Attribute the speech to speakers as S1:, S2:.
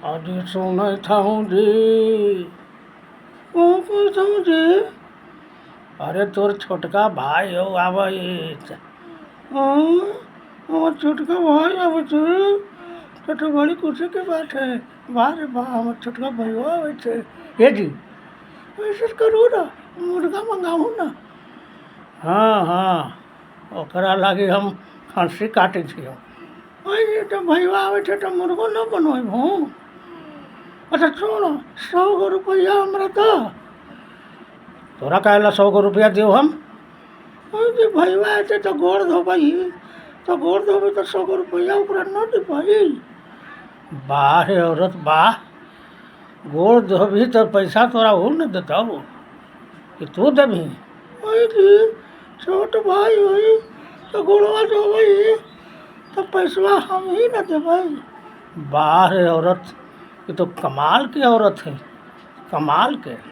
S1: आज सुनत हूँ जी। कौन पूछता हूँ जी? अरे तोर छोटका भाई हो आवत। हाँ, हमार छोटका भाई आवत है। तो तो बड़ी खुशी की बात है। वाह रे वाह, हमार छोटका भाई आवत है। ये जी, ऐसे करो ना, मुर्गा मंगाऊ ना। हाँ हाँ, ओकरा लागी हम खस्सी काटे छियो। अरे तो भैया आवे थे तो मुर्गो न बनवाबू। अच्छा सुनो, 100 गो रुपया हमरा दा। तोरा काहेला 100 गो रुपया देव हम? अरे भैया आते तो गोड़ धोबई, तो गोड़ धोबे तो 100 गो रुपया ओकरा न दे पाई। वाह रे औरत वाह, गोड़ धोबी तो पैसा तोरा ऊ न देता कि तू देबी? अरे छोट भाई होई तो गोड़वा धोबई तो पैसवा हम ही न देबै। वाह रे औरत, ये तो कमाल की औरत है, कमाल के।